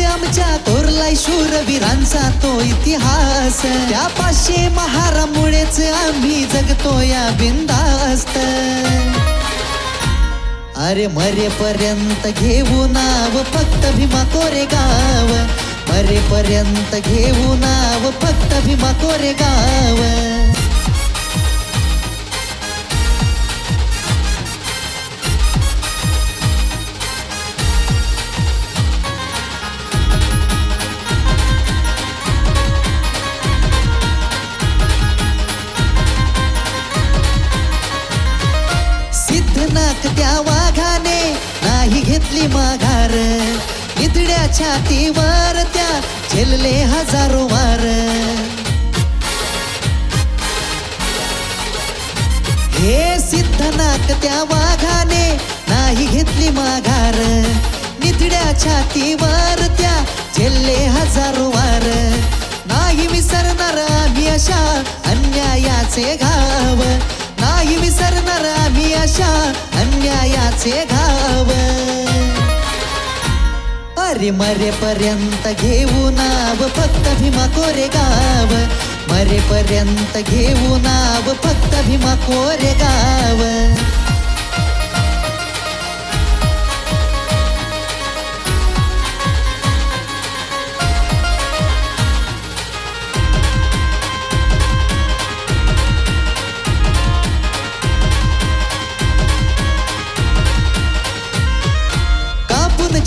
आमच्या कोरलाय शूरवीरांचा तो इतिहास. त्या 500 महारामुळेच आम्ही जगतो या बिंदास्त. अरे मरेपर्यंत घेऊ नाव फक्त भीमा कोरेगाव. मरेपर्यंत घेऊ नाव फक्त भीमा कोरेगाव. सिद्धनाक त्या वाघाने नाही घेतली माघार. निधड्या छातीवर त्या झेलले हजारो वार. हे सिद्धनाक त्या वाघाने नाही घेतली माघार. निधड्या छातीवर त्या झेलले हजारो वार. नाही विसरणार आम्ही अशा अन्यायाचे घाव. नाही विसरणार आम्ही अशा अन्यायाचे घाव. अरे मरेपर्यंत घेऊ नाव फक्त भीमा कोरेगाव. मरेपर्यंत घेऊ नाव फक्त भीमा कोरेगाव.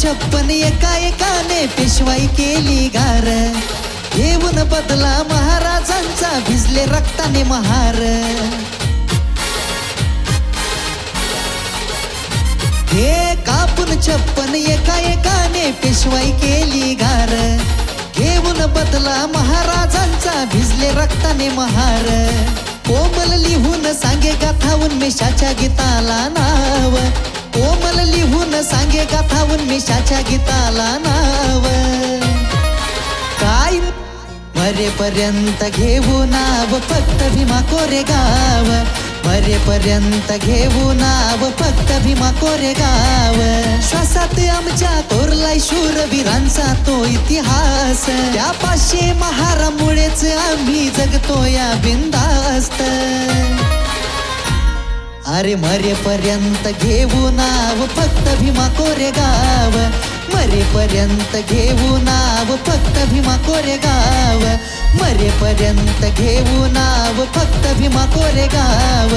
छप्पन एका एकाने पेशवाई केली गार. घेऊन बदला महाराजांचा भिजले रक्ताने महार. हे कापून 56 एका एकाने पेशवाई केली गार. घेऊन बदला महाराजांचा भिजले रक्ताने महार. कोमल लिहून सांगे गाथावून मिशाच्या गीताला नाव. कोमल लिहून सांगे गाथावून मिशाच्या गीताला नाव. काय मरेपर्यंत घेऊ नाव फक्त भीमा कोरेगाव. मरेपर्यंत घेऊ नाव फक्त भीमा कोरेगाव. श्वासात आमच्या कोरलाय शूरवीरांचा तो इतिहास. त्या 500 महारामुळेच आम्ही जगतो या बिंदास्त. अरे मरेपर्यंत घेऊ नाव फक्त भीमा कोरेगाव. मरेपर्यंत घेऊ नाव फक्त भीमा कोरेगाव. मरेपर्यंत घेऊ नाव फक्त भीमा कोरेगाव.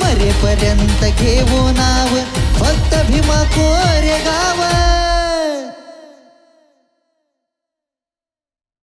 मरेपर्यंत घेऊ नाव फक्त भीमा कोरेगाव.